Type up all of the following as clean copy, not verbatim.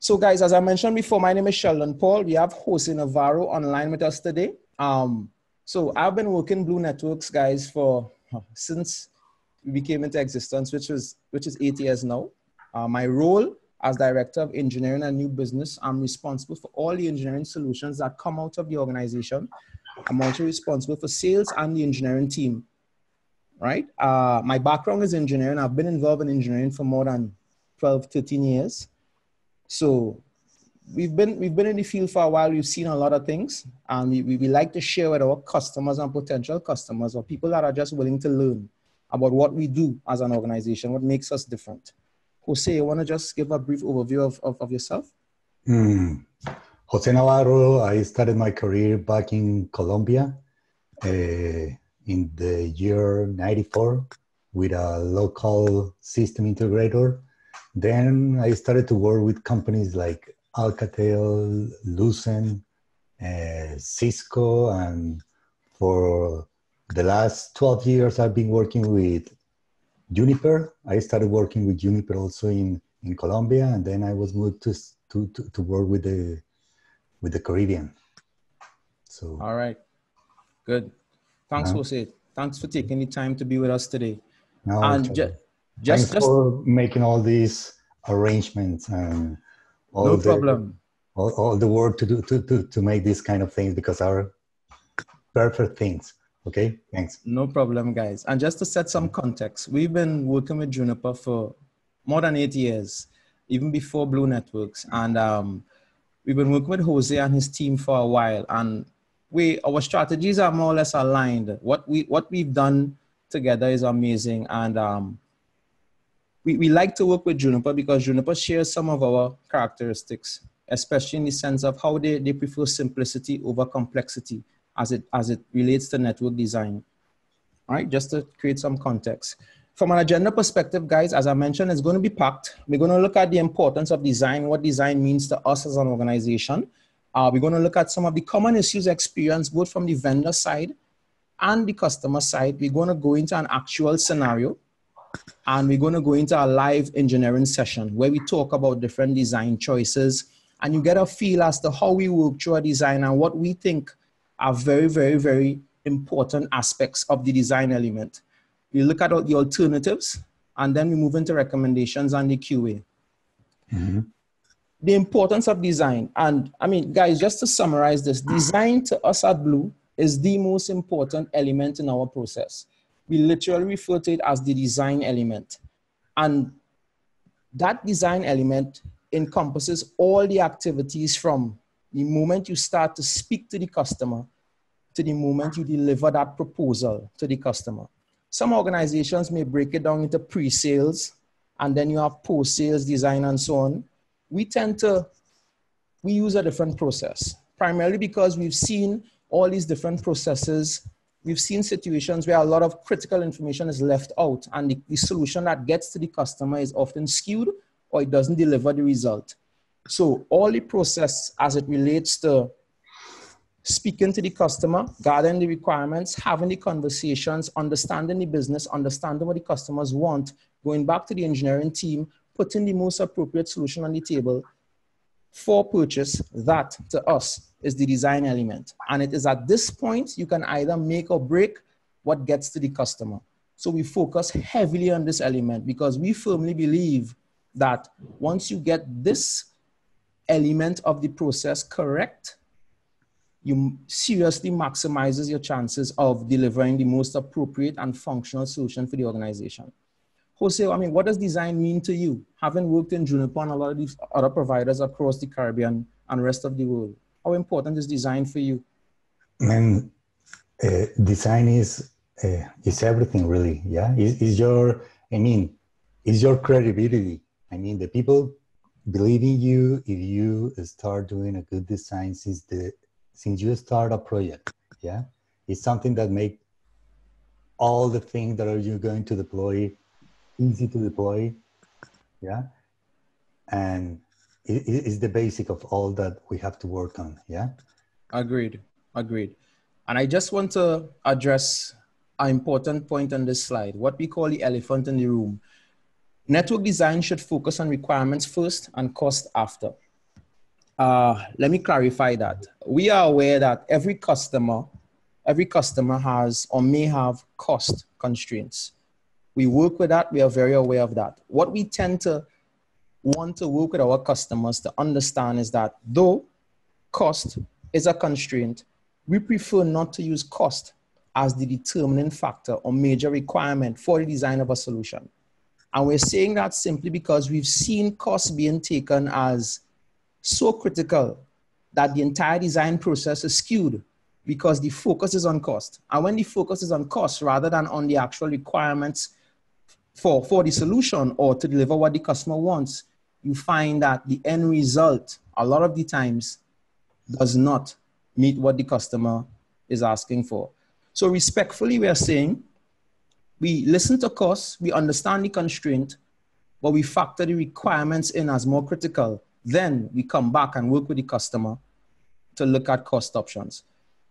So guys, as I mentioned before, my name is Sheldon Paul. We have Jose Navarro online with us today. So I've been working Blue Networks, guys, for since we became into existence, which is 8 years now. My role as Director of Engineering and New Business, I'm responsible for all the engineering solutions that come out of the organization. I'm also responsible for sales and the engineering team, right? My background is engineering. I've been involved in engineering for more than 12, 13 years. So we've been in the field for a while. We've seen a lot of things, and we like to share with our customers and potential customers or people that are just willing to learn about what we do as an organization, what makes us different. Jose, you want to just give a brief overview of yourself? Jose Navarro, I started my career back in Colombia in the year 94 with a local system integrator. Then I started to work with companies like Alcatel, Lucent, Cisco, and for the last 12 years, I've been working with Juniper. I started working with Juniper also in Colombia, and then I was moved to work with the Caribbean. So. All right, good. Thanks, Jose. Thanks for taking the time to be with us today. No, and thanks for making all these arrangements and all the work to make these kind of things, because are perfect things. Okay, thanks. No problem, guys. And just to set some context, we've been working with Juniper for more than 8 years, even before Blue Networks. And we've been working with Jose and his team for a while. And our strategies are more or less aligned. What we've done together is amazing. And we like to work with Juniper because Juniper shares some of our characteristics, especially in the sense of how they prefer simplicity over complexity as it relates to network design. All right, just to create some context. From an agenda perspective, guys, as I mentioned, it's going to be packed. We're going to look at the importance of design, what design means to us as an organization. We're going to look at some of the common issues experienced both from the vendor side and the customer side. We're going to go into an actual scenario, and we're going to go into a live engineering session where we talk about different design choices, and you get a feel as to how we work through a design and what we think are very, very, very important aspects of the design element. We look at the alternatives, and then we move into recommendations and the QA. Mm-hmm. The importance of design. And I mean, guys, just to summarize this, design to us at Blue is the most important element in our process. We literally refer to it as the design element. And that design element encompasses all the activities from the moment you start to speak to the customer to the moment you deliver that proposal to the customer. Some organizations may break it down into pre-sales, and then you have post-sales design and so on. We use a different process, primarily because we've seen all these different processes. We've seen situations where a lot of critical information is left out, and the solution that gets to the customer is often skewed or it doesn't deliver the result. So all the process as it relates to speaking to the customer, gathering the requirements, having the conversations, understanding the business, understanding what the customers want, going back to the engineering team, putting the most appropriate solution on the table for purchase, that to us is the design element. And it is at this point you can either make or break what gets to the customer. So we focus heavily on this element because we firmly believe that once you get this element of the process correct, you seriously maximizes your chances of delivering the most appropriate and functional solution for the organization. Jose, I mean, what does design mean to you? Having worked in Juniper and a lot of these other providers across the Caribbean and rest of the world, how important is design for you? Man, design is everything, really. Yeah, is your credibility. I mean, the people believe in you if you start doing a good design since you start a project. Yeah, it's something that makes all the things that you're going to deploy easy to deploy. Yeah, and it is the basic of all that we have to work on. Yeah, agreed. And I just want to address an important point on this slide, what we call the elephant in the room. Network design should focus on requirements first and cost after. Let me clarify that. We are aware that every customer has or may have cost constraints. We work with that. We are very aware of that. What we tend to want to work with our customers to understand is that though cost is a constraint, we prefer not to use cost as the determining factor or major requirement for the design of a solution. And we're saying that simply because we've seen cost being taken as so critical that the entire design process is skewed because the focus is on cost. And when the focus is on cost rather than on the actual requirements for the solution or to deliver what the customer wants, you find that the end result a lot of the times does not meet what the customer is asking for. So respectfully, we are saying we listen to costs, we understand the constraint, but we factor the requirements in as more critical. Then we come back and work with the customer to look at cost options.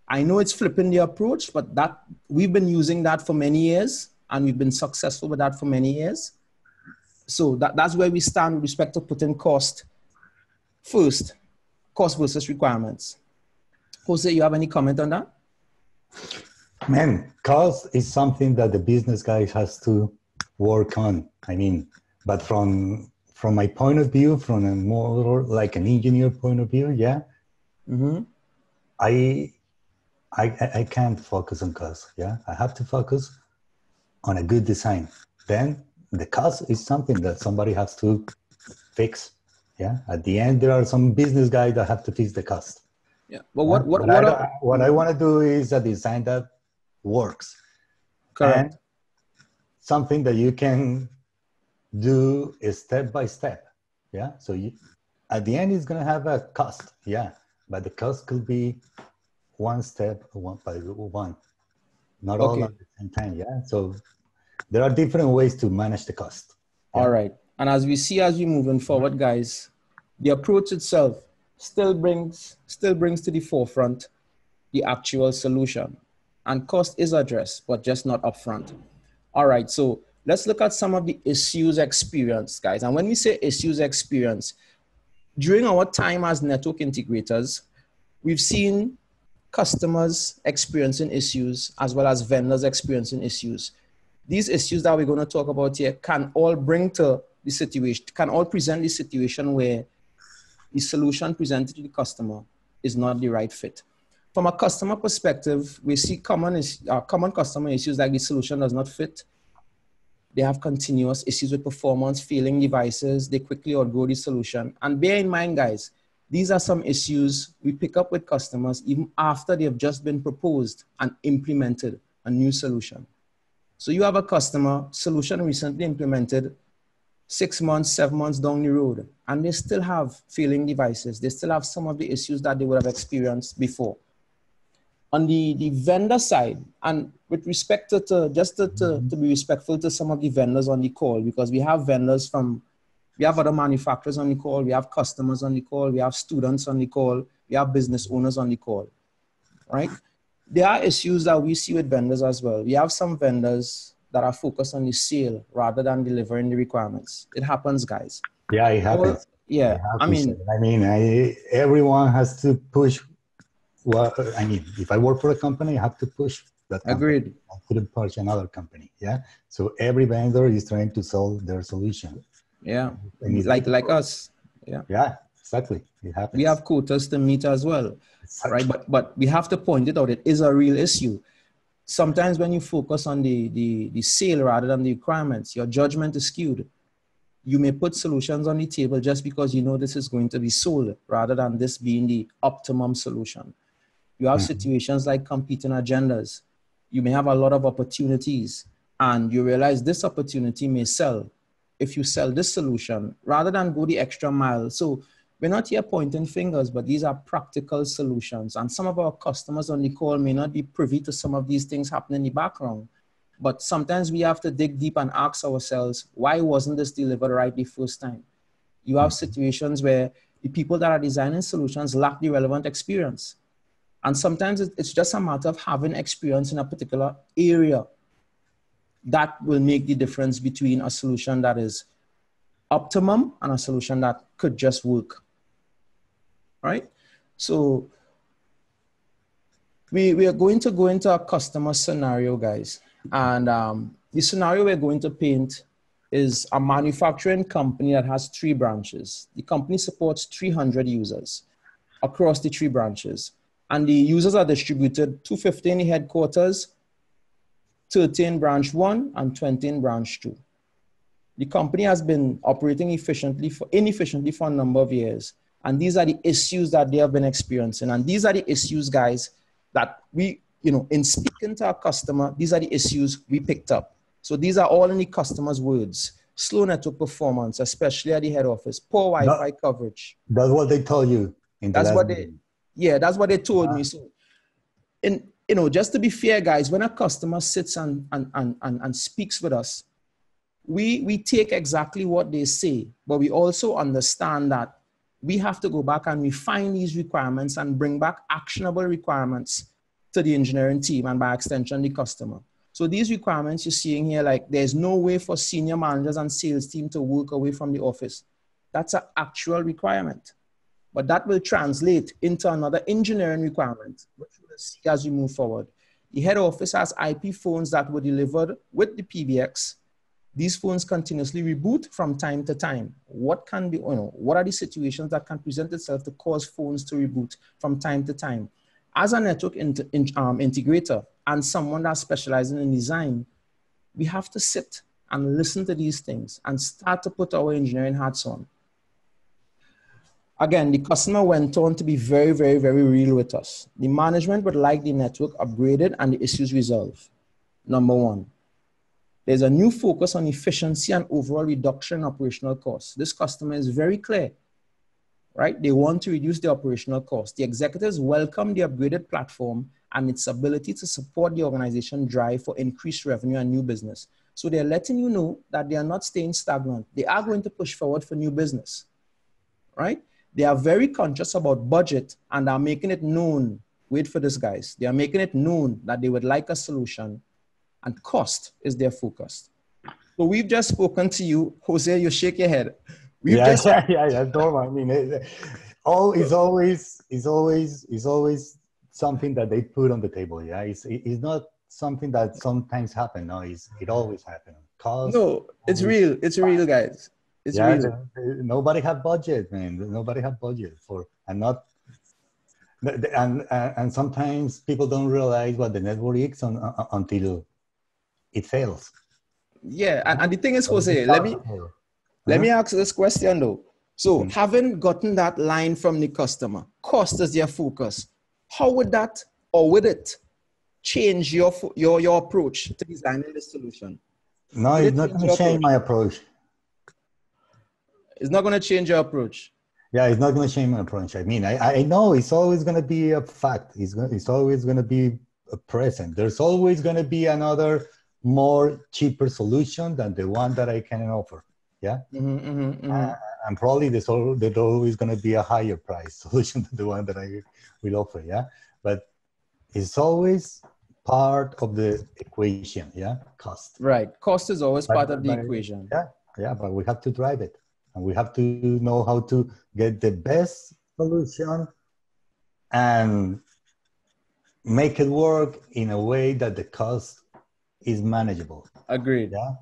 I know it's flipping the approach, but that we've been using that for many years and we've been successful with that for many years. So that's where we stand with respect to putting cost first, cost versus requirements. Jose, you have any comment on that? Man, cost is something that the business guy has to work on. I mean, but from my point of view, from a more like an engineer point of view, yeah, Mm-hmm. I can't focus on cost. Yeah, I have to focus on a good design. Then the cost is something that somebody has to fix. Yeah, at the end there are some business guys that have to fix the cost. Yeah, but Yeah? What I want to do is a design that works. Correct. And something that you can do is step by step. Yeah. So at the end, it's going to have a cost. Yeah. But the cost could be one step, one by one, not all at the same time. Yeah. So there are different ways to manage the cost. Yeah? All right. And as we see, as we're moving forward, guys, the approach itself still brings to the forefront the actual solution. And cost is addressed, but just not upfront. All right, so let's look at some of the issues experienced, guys. And when we say issues experienced, during our time as network integrators, we've seen customers experiencing issues as well as vendors experiencing issues. These issues that we're going to talk about here can all present the situation where the solution presented to the customer is not the right fit. From a customer perspective, we see common customer issues like the solution does not fit. They have continuous issues with performance, failing devices. They quickly outgrow the solution. And bear in mind, guys, these are some issues we pick up with customers even after they have just been proposed and implemented a new solution. So you have a customer solution recently implemented 6 months, 7 months down the road, and they still have failing devices. They still have some of the issues that they would have experienced before. On the vendor side, and with respect to be respectful to some of the vendors on the call, because we have other manufacturers on the call, we have customers on the call, we have students on the call, we have business owners on the call, right? There are issues that we see with vendors as well. We have some vendors that are focused on the sale rather than delivering the requirements. It happens, guys. Yeah, it happens. Yeah, everyone has to push. Well, I mean, if I work for a company, I have to push that company. Agreed. I couldn't push another company. Yeah. So every vendor is trying to sell their solution. Yeah. Like us. Yeah. Yeah, exactly. It happens. We have quotas to meet as well. Exactly. Right. But we have to point it out. It is a real issue. Sometimes when you focus on the sale rather than the requirements, your judgment is skewed. You may put solutions on the table just because you know this is going to be sold rather than this being the optimum solution. You have situations like competing agendas. You may have a lot of opportunities and you realize this opportunity may sell if you sell this solution rather than go the extra mile. So we're not here pointing fingers, but these are practical solutions. And some of our customers on the call may not be privy to some of these things happening in the background. But sometimes we have to dig deep and ask ourselves, why wasn't this delivered right the first time? You have situations where the people that are designing solutions lack the relevant experience. And sometimes it's just a matter of having experience in a particular area that will make the difference between a solution that is optimum and a solution that could just work. right? So we are going to go into a customer scenario, guys. And the scenario we're going to paint is a manufacturing company that has 3 branches. The company supports 300 users across the 3 branches. And the users are distributed 250 in the headquarters, 30 in branch 1, and 20 in branch 2. The company has been operating inefficiently for a number of years. And these are the issues that they have been experiencing. And these are the issues, guys, that we, in speaking to our customer, these are the issues we picked up. So these are all in the customer's words. Slow network performance, especially at the head office, poor Wi-Fi coverage. That's what they told you in the last meeting. Yeah, that's what they told me. So, just to be fair, guys, when a customer sits and speaks with us, we take exactly what they say, but we also understand that we have to go back and refine these requirements and bring back actionable requirements to the engineering team and by extension, the customer. So these requirements you're seeing here, like there's no way for senior managers and sales team to work away from the office. That's an actual requirement. But that will translate into another engineering requirement, which we'll see as we move forward. The head office has IP phones that were delivered with the PBX. These phones continuously reboot from time to time. What are the situations that can present itself to cause phones to reboot from time to time? As a network integrator and someone that's specializing in design, we have to sit and listen to these things and start to put our engineering hats on. Again, the customer went on to be very, very, very real with us. The management would like the network upgraded and the issues resolved. Number 1. There's a new focus on efficiency and overall reduction in operational costs. This customer is very clear, right? They want to reduce the operational costs. The executives welcome the upgraded platform and its ability to support the organization drive for increased revenue and new business. So they're letting you know that they are not staying stagnant. They are going to push forward for new business, right? They are very conscious about budget and are making it known. Wait for this, guys. They are making it known that they would like a solution and cost is their focus. So we've just spoken to you, Jose, you shake your head. Yeah, normal. I mean, it's always something that they put on the table. Yeah, it's not something that sometimes happen. No, it always happens. No, it's real. It's real, guys. It's real. Nobody have budget, man. Nobody have budget for, and sometimes people don't realize what the network is until it fails. Yeah, and the thing is, Jose, let me ask this question though. So having gotten that line from the customer, cost is their focus. How would that, or would it change your approach to designing the solution? No, it's not going to change my approach. It's not going to change your approach. Yeah, it's not going to change my approach. I mean, I know it's always going to be a fact. It's always going to be a present. There's always going to be another more cheaper solution than the one that I can offer. Yeah. And probably there's always going to be a higher price solution than the one that I will offer. Yeah. But it's always part of the equation. Yeah. Cost. Right. Cost is always part of the equation. Yeah. Yeah. But we have to drive it. And we have to know how to get the best solution and make it work in a way that the cost is manageable. Agreed. Yeah.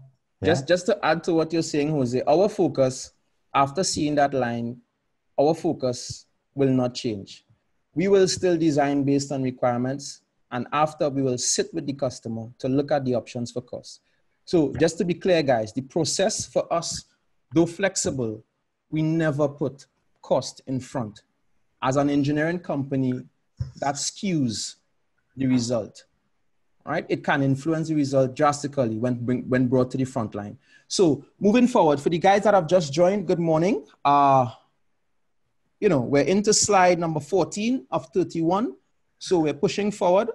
Just to add to what you're saying, Jose, our focus, after seeing that line, our focus will not change. We will still design based on requirements, and after we will sit with the customer to look at the options for cost. So just to be clear, guys, the process for us, though flexible, we never put cost in front. As an engineering company, that skews the result, right? It can influence the result drastically when brought to the front line. So moving forward, for the guys that have just joined, good morning. We're into slide number 14 of 31. So we're pushing forward.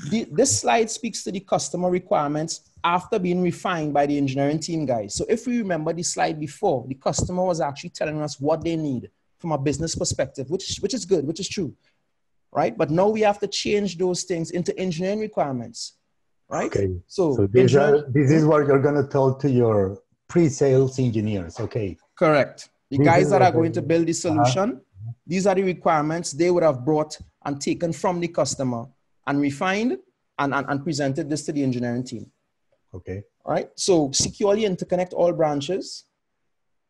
This slide speaks to the customer requirements after being refined by the engineering team, guys. So if we remember the slide before, the customer was actually telling us what they need from a business perspective, which is good, which is true, right? But now we have to change those things into engineering requirements, right? Okay. So this is what you're going to tell to your pre-sales engineers, okay? Correct. The guys that are going to build the solution, These are the requirements they would have brought and taken from the customer and refined and presented this to the engineering team. Okay. All right. So securely interconnect all branches,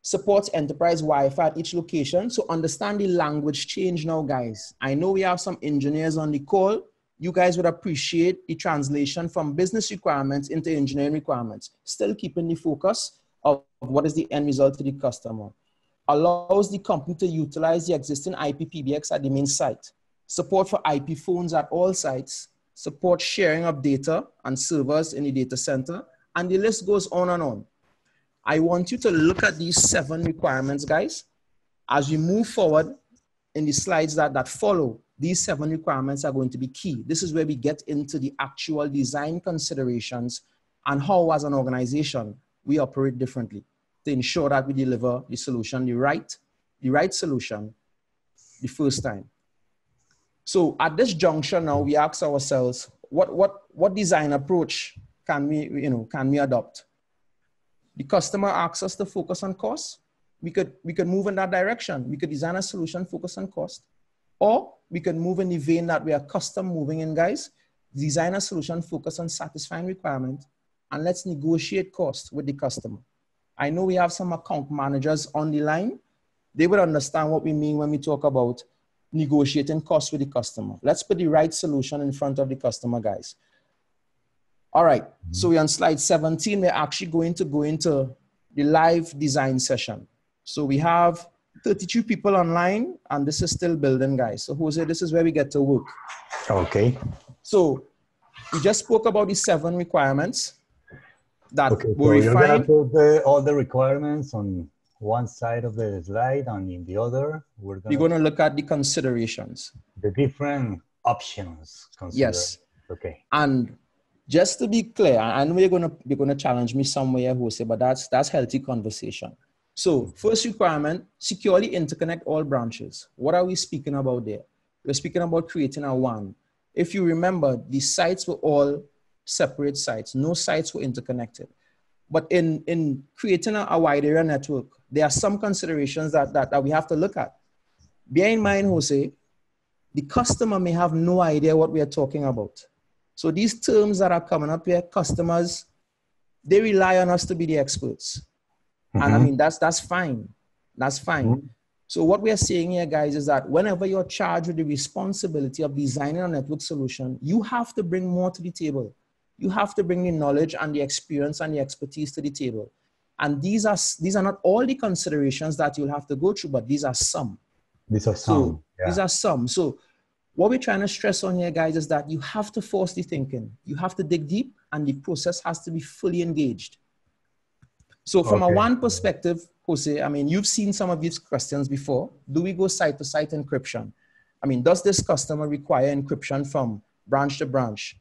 supports enterprise Wi-Fi at each location. So understand the language change now, guys. I know we have some engineers on the call. You guys would appreciate the translation from business requirements into engineering requirements, still keeping the focus of what is the end result to the customer. Allows the company to utilize the existing IP PBX at the main site, support for IP phones at all sites, support sharing of data and servers in the data center, and the list goes on and on. I want you to look at these 7 requirements, guys. As we move forward in the slides that follow, these 7 requirements are going to be key. This is where we get into the actual design considerations and how, as an organization, we operate differently to ensure that we deliver the solution, the right solution the first time. So at this juncture now, we ask ourselves, what design approach can we adopt? The customer asks us to focus on cost. We could move in that direction. We could design a solution focused on cost. Or we can move in the vein that we are custom moving in, guys. Design a solution focused on satisfying requirement, and let's negotiate cost with the customer. I know we have some account managers on the line. They will understand what we mean when we talk about negotiating costs with the customer. Let's put the right solution in front of the customer, guys. All right, so we're on slide 17. We're actually going to go into the live design session. So we have 32 people online, and this is still building, guys. So Jose, this is where we get to work. Okay. So we just spoke about the 7 requirements that okay, were so you're gonna refined. put all the requirements on one side of the slide, and in the other, we're going to look at the considerations. The different options considered. Yes. Okay. And just to be clear, I know you're going to challenge me somewhere, Jose, but that's healthy conversation. So first requirement, securely interconnect all branches. What are we speaking about there? We're speaking about creating a WAN. If you remember, the sites were all separate sites. No sites were interconnected. But in creating a wide area network, there are some considerations that we have to look at. Bear in mind, Jose, the customer may have no idea what we are talking about. So these terms that are coming up here, customers, they rely on us to be the experts. Mm-hmm. And I mean, that's fine. That's fine. Mm-hmm. So what we are saying here, guys, is that whenever you're charged with the responsibility of designing a network solution, you have to bring more to the table. You have to bring the knowledge and the experience and the expertise to the table. And these are not all the considerations that you'll have to go through, but these are some. These are some. So these are some. So what we're trying to stress on here, guys, is that you have to force the thinking. You have to dig deep, and the process has to be fully engaged. So from a WAN perspective, Jose, I mean, you've seen some of these questions before. Do we go site-to-site encryption? I mean, does this customer require encryption from branch to branch?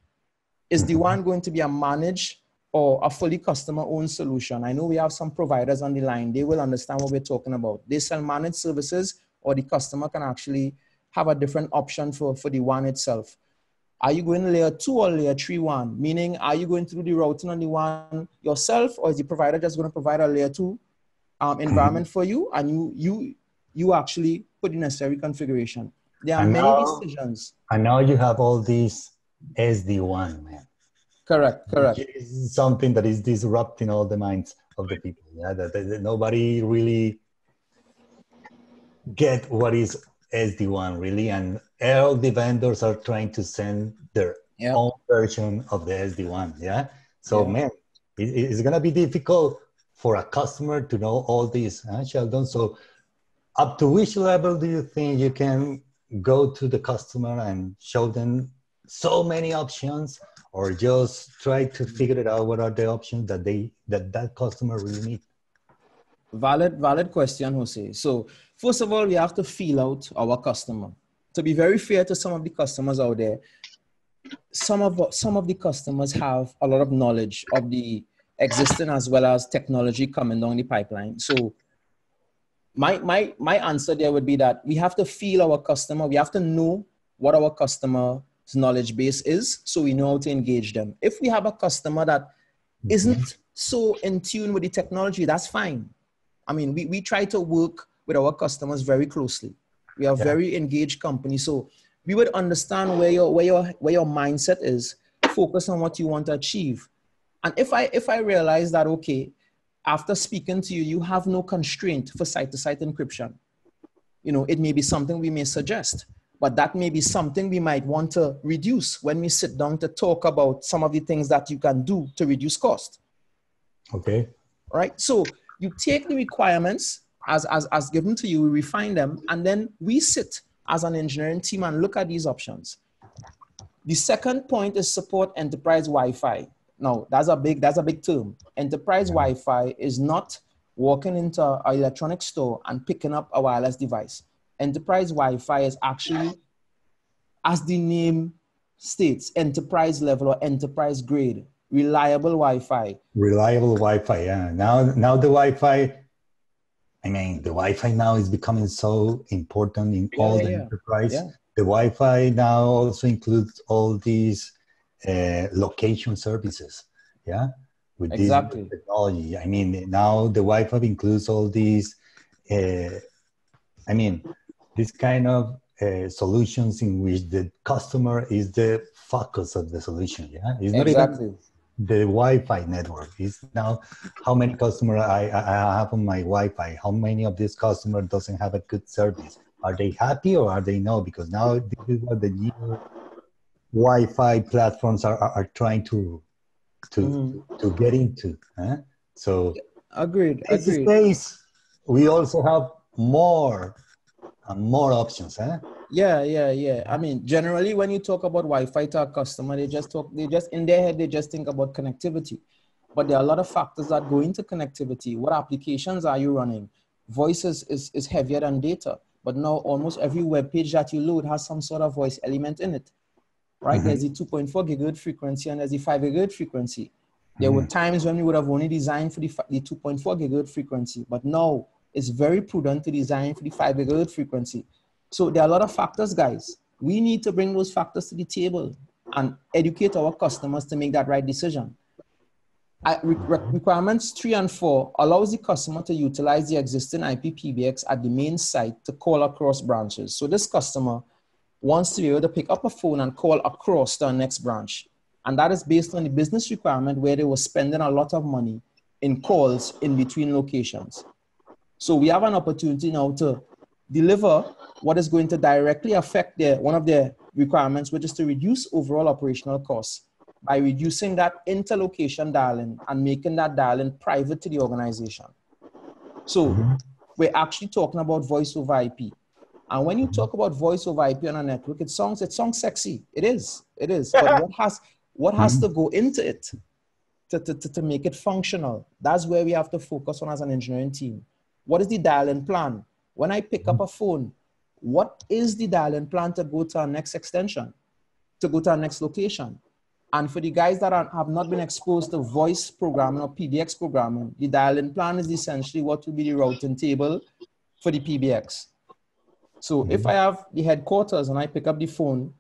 Is the WAN going to be a managed or a fully customer-owned solution? I know we have some providers on the line. They will understand what we're talking about. They sell managed services, or the customer can actually have a different option for the WAN itself. Are you going layer 2 or layer 3 WAN? Meaning, are you going to do the routing on the WAN yourself, or is the provider just going to provide a layer 2 environment for you, and you actually put the necessary configuration? There are many decisions. And now you have all these SD-WAN, man. Correct. It is something that is disrupting all the minds of the people. Yeah, that nobody really get what is SD-WAN really, and all the vendors are trying to send their own version of the SD-WAN. Yeah. So man, it's gonna be difficult for a customer to know all this, Sheldon. So up to which level do you think you can go to the customer and show them so many options, or just try to figure it out what are the options that customer really need? Valid question, Jose. So first of all, we have to feel out our customer. To be very fair to some of the customers out there, some of the customers have a lot of knowledge of the existing as well as technology coming down the pipeline. So my answer there would be that we have to feel our customer. We have to know what our customer's knowledge base is, so we know how to engage them. If we have a customer that isn't so in tune with the technology, that's fine. I mean, we try to work with our customers very closely. We are very engaged company. So we would understand where your mindset is, focus on what you want to achieve. And if I realize that, okay, after speaking to you, you have no constraint for site-to-site encryption, you know, it may be something we may suggest, but that may be something we might want to reduce when we sit down to talk about some of the things that you can do to reduce cost. Okay. Right? So you take the requirements as given to you, we refine them, and then we sit as an engineering team and look at these options. The second point is support enterprise Wi-Fi. Now, that's a big term. Enterprise Wi-Fi is not walking into an electronic store and picking up a wireless device. Enterprise Wi-Fi is actually, as the name states, enterprise level or enterprise grade, reliable Wi-Fi. Reliable Wi-Fi, yeah. Now the Wi-Fi, I mean, the Wi-Fi now is becoming so important in all the enterprise. Yeah. The Wi-Fi now also includes all these location services, yeah, with this technology. I mean, now the Wi-Fi includes all these, I mean, this kind of solutions in which the customer is the focus of the solution, yeah? It's not even the Wi-Fi network. It's now how many customers I have on my Wi-Fi, how many of these customers doesn't have a good service. Are they happy or are they not? Because now this is what the new Wi-Fi platforms are trying to get into. Huh? So agreed. In this space, we also have more and more options. Huh? Yeah. I mean, generally, when you talk about Wi-Fi to a customer, they just in their head, they just think about connectivity. But there are a lot of factors that go into connectivity. What applications are you running? Voice is heavier than data. But now almost every web page that you load has some sort of voice element in it, right? There's the 2.4 gigahertz frequency and there's the 5 gigahertz frequency. There were times when we would have only designed for the 2.4 gigahertz frequency, but now it's very prudent to design for the 5 gigahertz frequency. So there are a lot of factors, guys. We need to bring those factors to the table and educate our customers to make that right decision. Requirements 3 and 4 allows the customer to utilize the existing IP PBX at the main site to call across branches. So this customer wants to be able to pick up a phone and call across to our next branch. And that is based on the business requirement where they were spending a lot of money in calls in between locations. So we have an opportunity now to deliver what is going to directly affect one of their requirements, which is to reduce overall operational costs by reducing that interlocation dialing and making that dialing private to the organization. So we're actually talking about voice over IP. And when you talk about voice over IP on a network, it sounds sexy. It is. But what has to go into it to make it functional? That's where we have to focus on as an engineering team. What is the dial-in plan? When I pick up a phone, what is the dial-in plan to go to our next extension, to go to our next location? And for the guys that have not been exposed to voice programming or PBX programming, the dial-in plan is essentially what will be the routing table for the PBX. So if I have the headquarters and I pick up the phone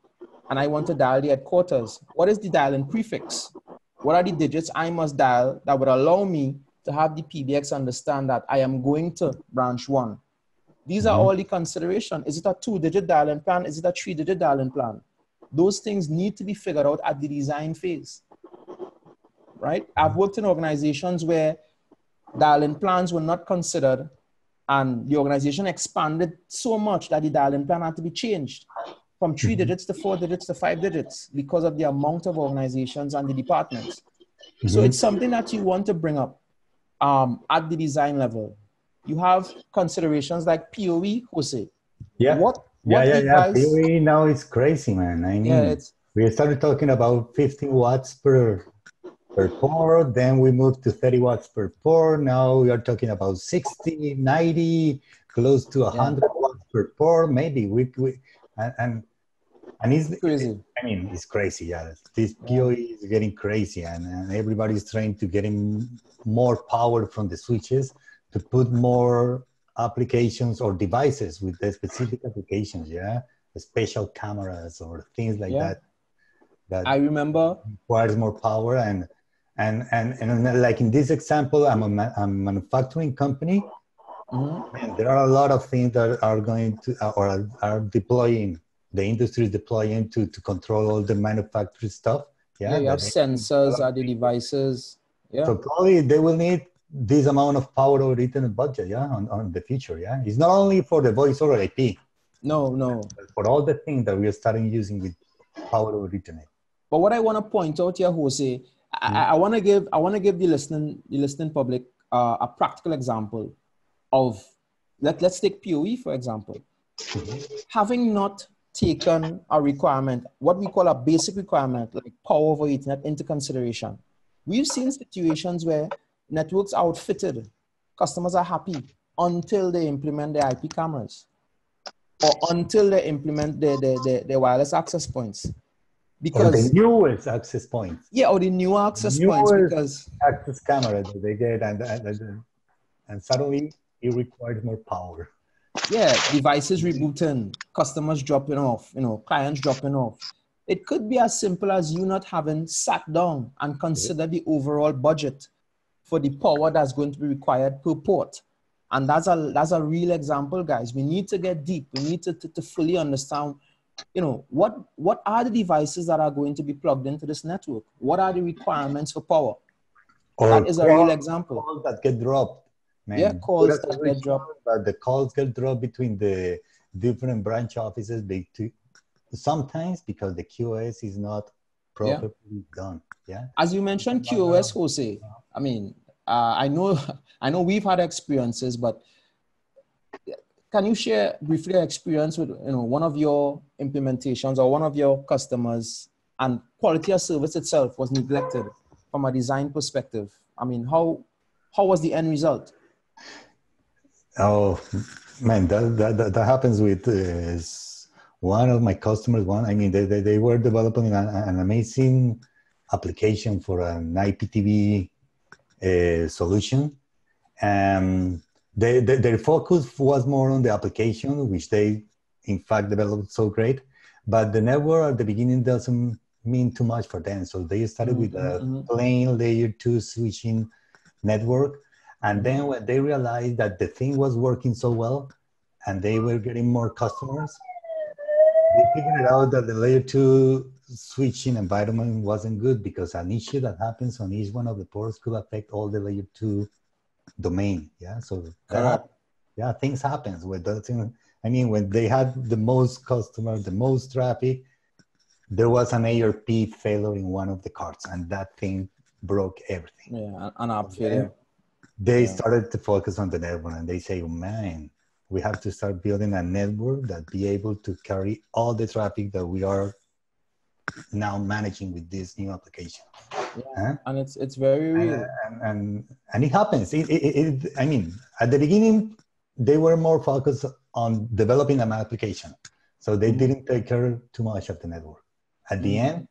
and I want to dial the headquarters, what is the dial-in prefix? What are the digits I must dial that would allow me to have the PBX understand that I am going to branch 1? These are all the consideration. Is it a 2-digit dial-in plan? Is it a 3-digit dial-in plan? Those things need to be figured out at the design phase, right? I've worked in organizations where dial-in plans were not considered and the organization expanded so much that the dial-in plan had to be changed from 3 digits to 4 digits to 5 digits because of the amount of organizations and the departments. So it's something that you want to bring up at the design level. You have considerations like PoE, Jose. What device? PoE now is crazy, man. I mean, we started talking about 15 watts per port, then we moved to 30 watts per port. Now we are talking about 60, 90, close to 100 watts per port, maybe. And it's crazy. I mean, it's crazy, yeah. This PoE is getting crazy, and everybody's trying to get more power from the switches to put more applications or devices with the specific applications, special cameras or things like that. That I remember requires more power, and like in this example, I'm a manufacturing company, And there are a lot of things that are going to, or are deploying, the industry is deploying to control all the manufacturing stuff. Yeah, Yeah, you have sensors at the devices. Yeah. so probably they will need this amount of power over Ethernet budget, yeah, on the future, yeah. It's not only for the voice over IP. No. But for all the things that we are starting using with power over Ethernet. But what I want to point out here, Jose, I want to give the listening public a practical example of let's take PoE for example. Having not taken a requirement, what we call a basic requirement, like power over Ethernet, into consideration, we've seen situations where networks are outfitted, customers are happy until they implement their IP cameras or until they implement their wireless access points. Because, or the newest access points. Yeah, or the new access points because access camera that they get and suddenly it requires more power. Yeah, devices rebooting, customers dropping off, clients dropping off. It could be as simple as you not having sat down and considered the overall budget for the power that's going to be required per port. And that's a real example, guys. We need to get deep. We need to fully understand, what are the devices that are going to be plugged into this network? What are the requirements for power? Or that is a real example. Calls that get dropped. Man. Yeah, calls that get dropped. But the calls get dropped between the different branch offices. Sometimes because the QoS is not properly done. Yeah. As you mentioned, QoS, Jose. I mean, I know we've had experiences, but can you share briefly your experience with one of your implementations or one of your customers, and quality of service itself was neglected from a design perspective? I mean, how was the end result? Oh man, that happens with one of my customers. They were developing an amazing application for an IPTV solution, and their focus was more on the application, which they in fact developed so great. But the network at the beginning doesn't mean too much for them, so they started with a plain layer 2 switching network. And then when they realized that the thing was working so well and they were getting more customers, they figured out that the layer 2 switching environment wasn't good, because an issue that happens on each one of the ports could affect all the layer 2 domain. Yeah, so things happen with that thing. When they had the most customers, the most traffic, there was an ARP failure in one of the cards, and that thing broke everything. Yeah, an app failure. They started to focus on the network, and they say, oh, man, we have to start building a network that be able to carry all the traffic that we are now managing with this new application. Yeah. And it's very real. And it happens. At the beginning, they were more focused on developing an application. So they didn't take care too much of the network. At the end,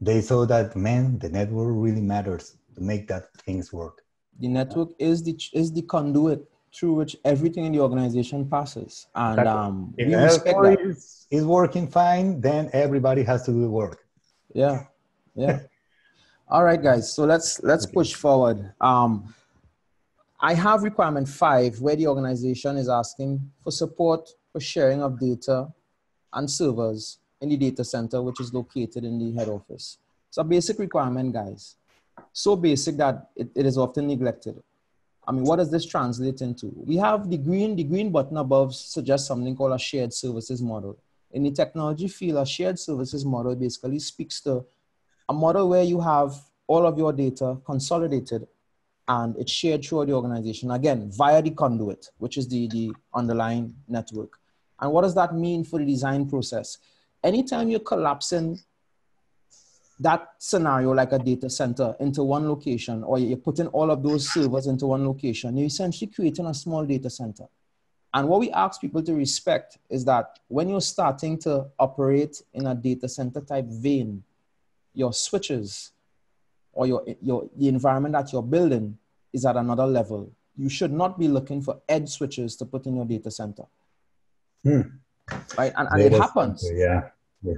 they saw that, man, the network really matters to make that things work. The network is the conduit through which everything in the organization passes. And if we respect that. Is working fine, then everybody has to do the work. Yeah. All right, guys. So let's push forward. I have requirement 5, where the organization is asking for support for sharing of data and servers in the data center, which is located in the head office. It's a basic requirement, guys. So basic that it is often neglected. What does this translate into? We have the green button above suggests something called a shared services model. In the technology field, a shared services model basically speaks to a model where you have all of your data consolidated and it's shared throughout the organization, again, via the conduit, which is the underlying network. And what does that mean for the design process? Anytime you're collapsing that scenario, like a data center, into one location, or you're putting all of those servers into one location, you're essentially creating a small data center. And what we ask people to respect is that when you're starting to operate in a data center type vein, your switches or the environment that you're building is at another level. You should not be looking for edge switches to put in your data center. Right? And it happens. Yeah. It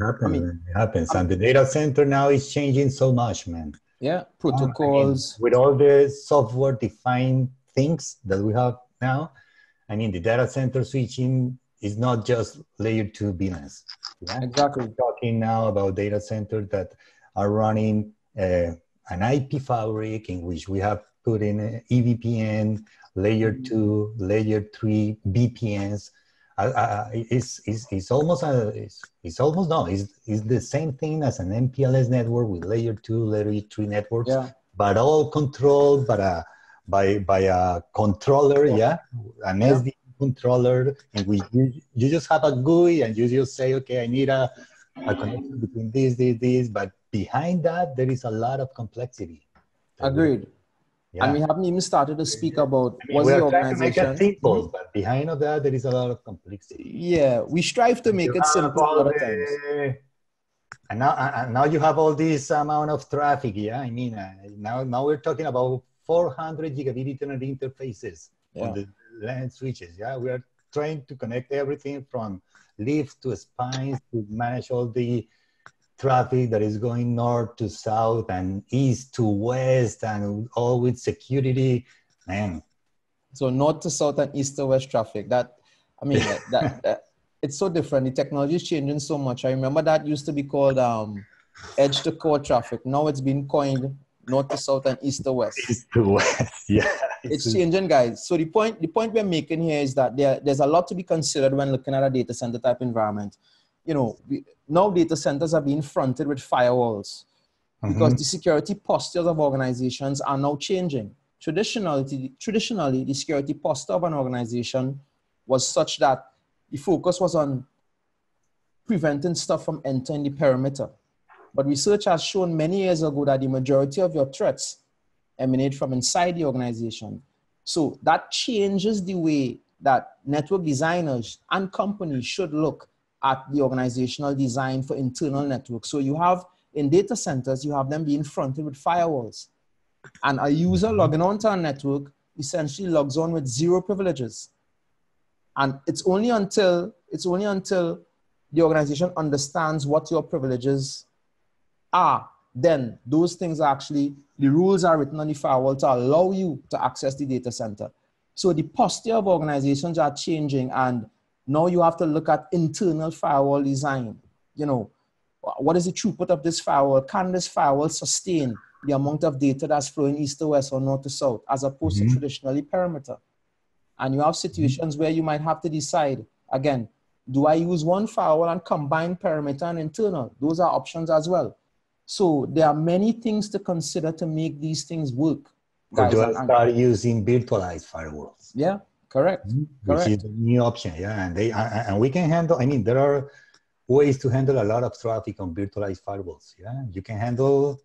happens. And the data center now is changing so much, man. Yeah, protocols. With all the software-defined things that we have now, I mean, the data center switching is not just layer 2 business. Yeah? Exactly. We're talking now about data centers that are running an IP fabric in which we have put in EVPN, layer 2, layer 3 VPNs. It's almost the same thing as an MPLS network with layer 2, layer 3 networks, but all controlled by a controller, an SD controller, in which you just have a GUI and you just say, okay, I need a connection between this, but behind that, there is a lot of complexity. Agreed. And we haven't even started to speak about what's we the are trying to make it organization. simple, but behind of that, there is a lot of complexity. Yeah, we strive to make it simple a lot of times. And now you have all this amount of traffic, I mean, now we're talking about 400 gigabit Ethernet interfaces on the LAN switches, We are trying to connect everything from leaves to spines to manage all the traffic that is going north to south and east to west and all with security, man. So north to south and east to west traffic. That it's so different. The technology is changing so much. I remember that used to be called edge to core traffic. Now it's been coined north to south and east to west. East to west, It's changing, guys. So the point we're making here is that there's a lot to be considered when looking at a data center type environment. You know, now data centers are being fronted with firewalls because the security postures of organizations are now changing. Traditionally, the security posture of an organization was such that the focus was on preventing stuff from entering the perimeter. But research has shown many years ago that the majority of your threats emanate from inside the organization. So that changes the way that network designers and companies should look at the organizational design for internal networks. So you have, in data centers, you have them being fronted with firewalls. And a user logging onto a network essentially logs on with 0 privileges. And it's only until the organization understands what your privileges are, then those things are actually, the rules are written on the firewall to allow you to access the data center. So the posture of organizations are changing, and now you have to look at internal firewall design. You know, what is the throughput of this firewall? Can this firewall sustain the amount of data that's flowing east to west or north to south, as opposed to traditionally perimeter? And you have situations where you might have to decide, again, do I use one firewall and combine perimeter and internal? Those are options as well. So there are many things to consider to make these things work. Or do I start using virtualized firewalls? Yeah, correct. Which is the new option, and we can handle, I mean, there are ways to handle a lot of traffic on virtualized firewalls, You can handle,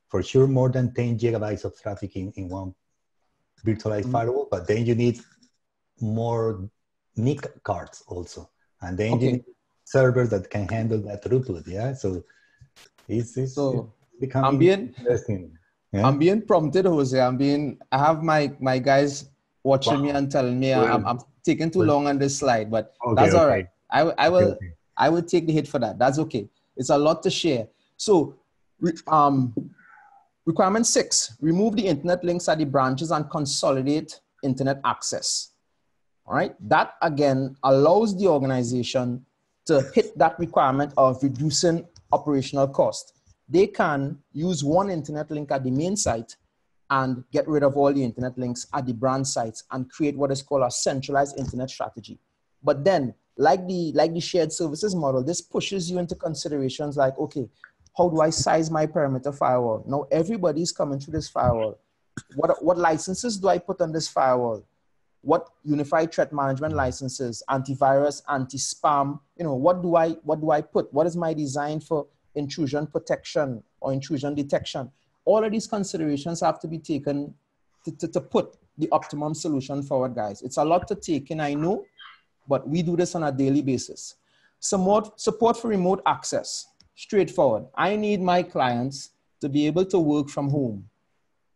for sure, more than 10 gigabytes of traffic in one virtualized firewall, but then you need more NIC cards also. And then you need servers that can handle that throughput, So it's becoming interesting. I'm being prompted, Jose. I have my guys watching me and telling me I'm taking too long on this slide, but that's all right. I will take the hit for that. That's okay. It's a lot to share. So requirement 6, remove the internet links at the branches and consolidate internet access. All right. That again allows the organization to hit that requirement of reducing operational cost. They can use one internet link at the main site and get rid of all the internet links at the branch sites and create what is called a centralized internet strategy. But then, like the shared services model, this pushes you into considerations like, okay, how do I size my perimeter firewall? Now everybody's coming through this firewall. What licenses do I put on this firewall? What unified threat management licenses, antivirus, anti-spam, what do I put? What is my design for intrusion protection or intrusion detection? All of these considerations have to be taken to put the optimum solution forward, guys. It's a lot to take in, I know, but we do this on a daily basis. Support for remote access, straightforward. I need my clients to be able to work from home.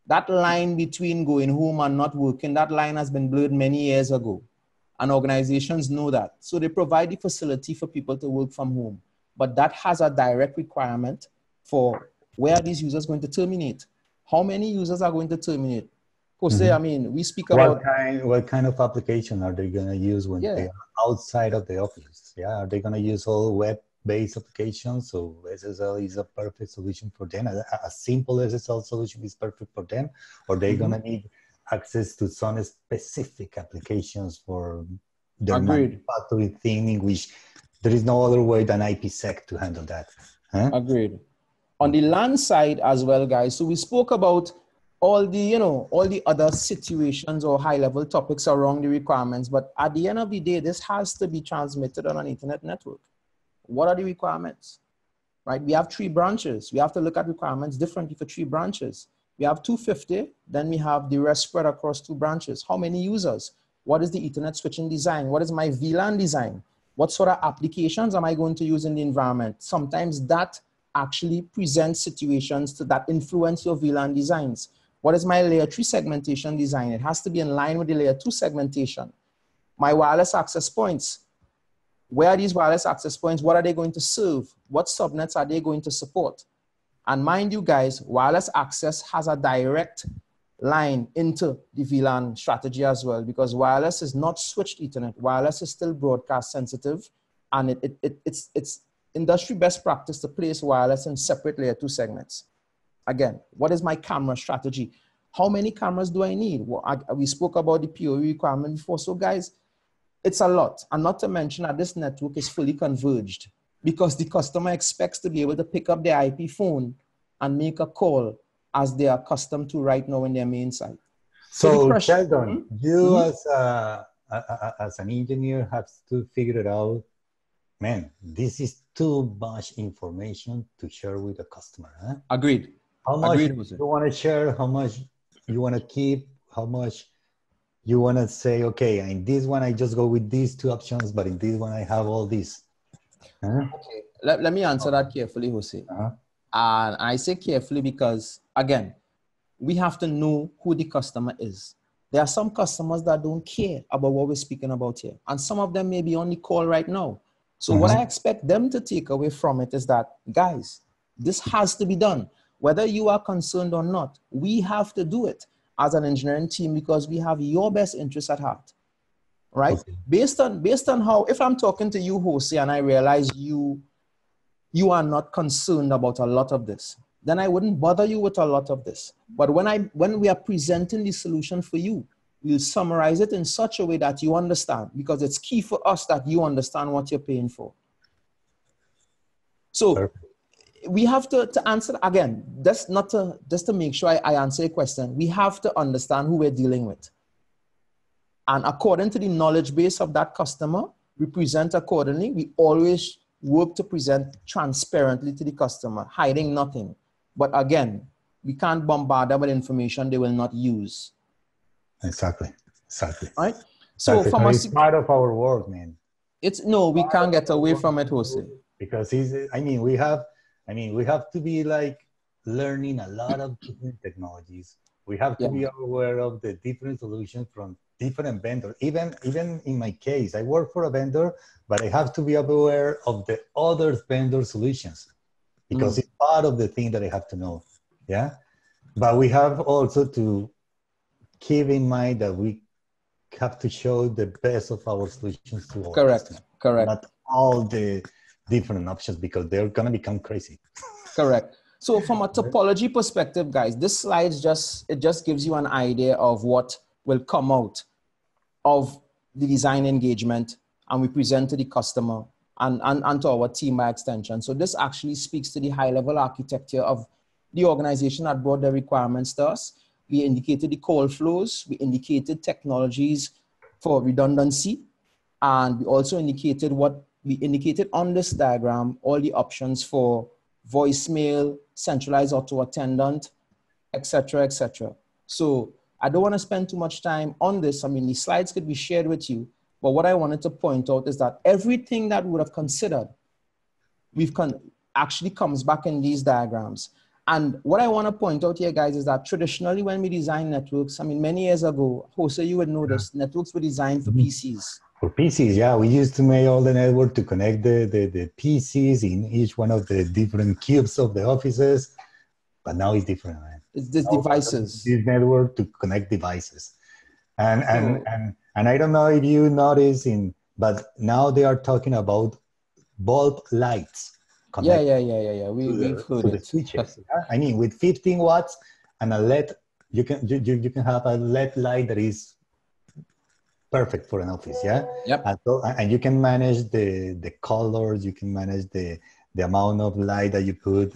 That line between going home and not working, that line has been blurred many years ago. And organizations know that. So they provide the facility for people to work from home. But that has a direct requirement for where are these users going to terminate? How many users are going to terminate? Jose, I mean, we speak What about... kind of application are they going to use when they are outside of the office? Yeah, are they going to use all web-based applications? So SSL is a perfect solution for them. A simple SSL solution is perfect for them, or they're going to need access to some specific applications for their manufacturing thing, in which there is no other way than IPsec to handle that. Huh? Agreed. On the LAN side as well, guys. So we spoke about all the, all the other situations or high-level topics around the requirements. But at the end of the day, this has to be transmitted on an internet network. What are the requirements? Right? We have 3 branches. We have to look at requirements differently for 3 branches. We have 250, then we have the rest spread across 2 branches. How many users? What is the Ethernet switching design? What is my VLAN design? What sort of applications am I going to use in the environment? Sometimes that actually presents situations that influence your VLAN designs. What is my layer 3 segmentation design? It has to be in line with the layer 2 segmentation. My wireless access points. Where are these wireless access points? What are they going to serve? What subnets are they going to support? And mind you guys, wireless access has a direct line into the VLAN strategy as well, because wireless is not switched Ethernet. Wireless is still broadcast sensitive, and it's industry best practice to place wireless in separate layer 2 segments. Again, what is my camera strategy? How many cameras do I need? Well, we spoke about the PoE requirement before. So guys, it's a lot. And not to mention that this network is fully converged, because the customer expects to be able to pick up their IP phone and make a call as they are accustomed to right now in their main site. So Sheldon, you as an engineer have to figure it out. Man, this is too much information to share with the customer. Huh? Agreed. How much you want to share, how much you want to keep, how much you want to say, okay, in this one, I just go with these 2 options, but in this one, I have all this. Huh? Okay, let me answer that carefully, Jose. And I say carefully because, again, we have to know who the customer is. There are some customers that don't care about what we're speaking about here. And some of them may be on the call right now. So what I expect them to take away from it is that, guys, this has to be done. Whether you are concerned or not, we have to do it as an engineering team because we have your best interests at heart, right? Okay. Based on how, if I'm talking to you, Jose, and I realize you are not concerned about a lot of this, then I wouldn't bother you with a lot of this. But when we are presenting the solution for you, we'll summarize it in such a way that you understand, because it's key for us that you understand what you're paying for. So perfect. We have to answer, again, just to make sure I answer your question, we have to understand who we're dealing with. And according to the knowledge base of that customer, we present accordingly. We always work to present transparently to the customer, hiding nothing. But again, we can't bombard them with information they will not use. Exactly. Right? So from it's part of our work, man. We can't get away from it, Jose. Because we have to be like learning a lot of different technologies. We have to be aware of the different solutions from different vendors. Even in my case, I work for a vendor, but I have to be aware of the other vendor solutions because it's part of the thing that I have to know. Yeah. But we have also to keep in mind that we have to show the best of our solutions to all. Correct. Not all the different options because they're going to become crazy. Correct. So from a topology perspective, guys, this slide just gives you an idea of what will come out of the design engagement, and we present to the customer and to our team by extension. So this actually speaks to the high level architecture of the organization that brought the requirements to us. We indicated the call flows, we indicated technologies for redundancy, and we also indicated on this diagram, all the options for voicemail, centralized auto attendant, etc., etc. So I don't want to spend too much time on this. I mean, the slides could be shared with you, but what I wanted to point out is that everything that we would have considered, actually comes back in these diagrams. And what I want to point out here, guys, is that traditionally when we design networks, I mean, many years ago, Jose, you would know this, networks were designed for PCs. For PCs, yeah. We used to make all the network to connect the PCs in each one of the different cubes of the offices, but now it's different, man. It's these devices. This network to connect devices. And So, I don't know if you notice but now they are talking about bulb lights yeah, connected yeah, yeah, yeah, yeah. We've heard to the it. switches. Yeah? I mean, with 15 watts and a LED, you can have a LED light that is perfect for an office. Yeah, Yep. and you can manage the colors. You can manage the amount of light that you put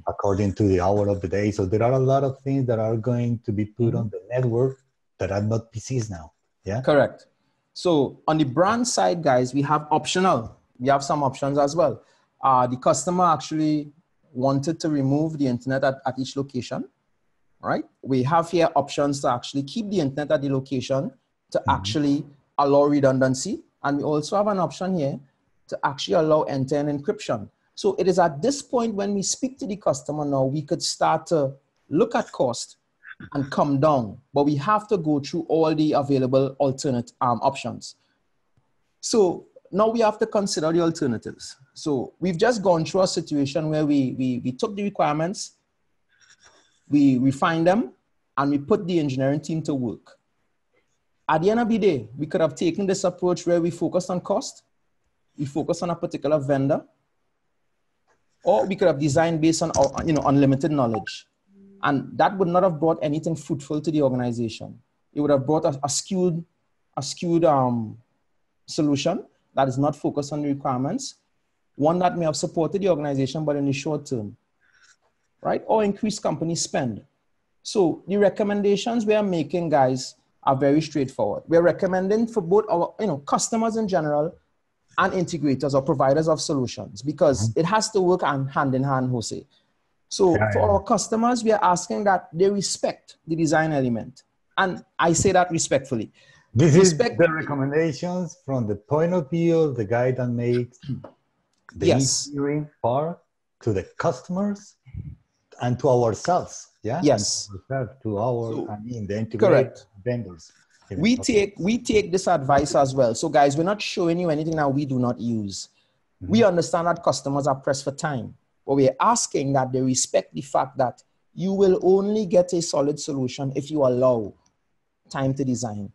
according to the hour of the day. So there are a lot of things that are going to be put on the network that are not PCs now. Yeah. Correct. So on the brand side, guys, we have optional. We have some options as well. The customer actually wanted to remove the internet at each location, right? We have here options to actually keep the internet at the location to actually allow redundancy. And we also have an option here to actually allow end-to-end encryption. So it is at this point when we speak to the customer now, we could start to look at cost and come down, but we have to go through all the available alternate options. So now we have to consider the alternatives. So we've just gone through a situation where we took the requirements, we refined them, and we put the engineering team to work. At the end of the day, we could have taken this approach where we focused on cost, we focused on a particular vendor, or we could have designed based on unlimited knowledge. And that would not have brought anything fruitful to the organization. It would have brought a skewed solution that is not focused on the requirements, one that may have supported the organization, but in the short term, right? Or increased company spend. So the recommendations we are making, guys, are very straightforward. We're recommending for both our customers in general and integrators or providers of solutions, because it has to work hand in hand, Jose. So for our customers, we are asking that they respect the design element. And I say that respectfully. This is the recommendations from the point of view of the guy that makes the engineering part to the customers and to ourselves. Yeah. Yes. And to our, the integrated vendors. We take this advice as well. So guys, we're not showing you anything that we do not use. We understand that customers are pressed for time, but we're asking that they respect the fact that you will only get a solid solution if you allow time to design.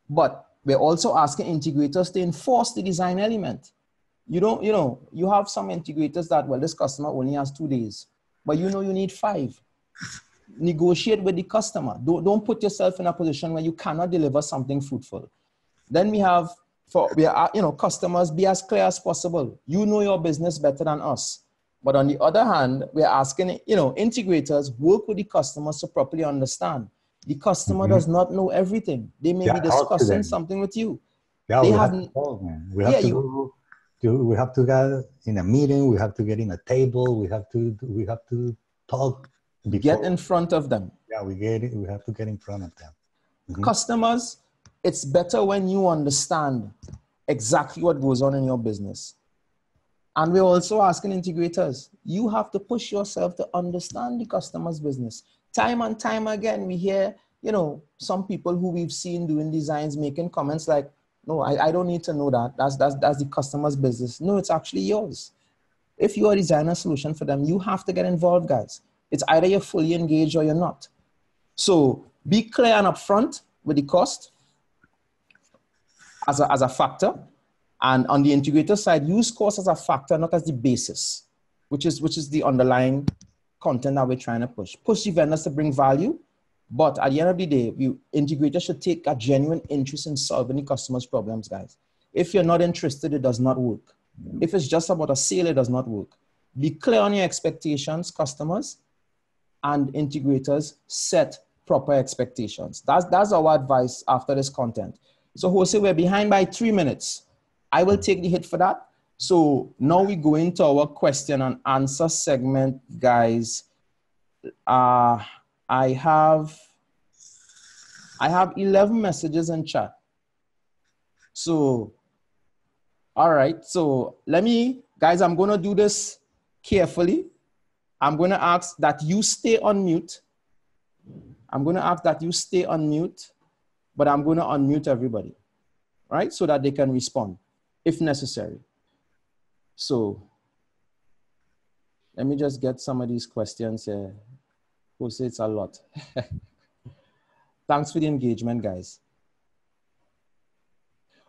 But we're also asking integrators to enforce the design element. You have some integrators that, well, this customer only has 2 days, but you need 5. Negotiate with the customer. Don't put yourself in a position where you cannot deliver something fruitful. Then customers, be as clear as possible. You know your business better than us. But on the other hand, we're asking, integrators work with the customers to properly understand. The customer does not know everything. They may be discussing something with you. Yeah, we have to talk, man. We have to get in a meeting. We have to get in a table. We have to talk. Get in front of them. Yeah, we have to get in front of them. Customers, it's better when you understand exactly what goes on in your business. And we're also asking integrators, you have to push yourself to understand the customer's business. Time and time again, we hear, some people who we've seen doing designs making comments like, no, I don't need to know that. That's the customer's business. No, it's actually yours. If you are designing a solution for them, you have to get involved, guys. It's either you're fully engaged or you're not. So be clear and upfront with the cost as a factor. And on the integrator side, use cost as a factor, not as the basis, which is the underlying content that we're trying to push. Push the vendors to bring value. But at the end of the day, integrators should take a genuine interest in solving the customer's problems, guys. If you're not interested, it does not work. If it's just about a sale, it does not work. Be clear on your expectations, customers, and integrators set proper expectations. That's our advice after this content. So Jose, we're behind by 3 minutes. I will take the hit for that. So now we go into our question and answer segment, guys. I have 11 messages in chat. So, all right. So guys, I'm going to do this carefully. I'm going to ask that you stay on mute. But I'm going to unmute everybody, right? So that they can respond if necessary. So let me just get some of these questions here. Jose, it's a lot. Thanks for the engagement, guys.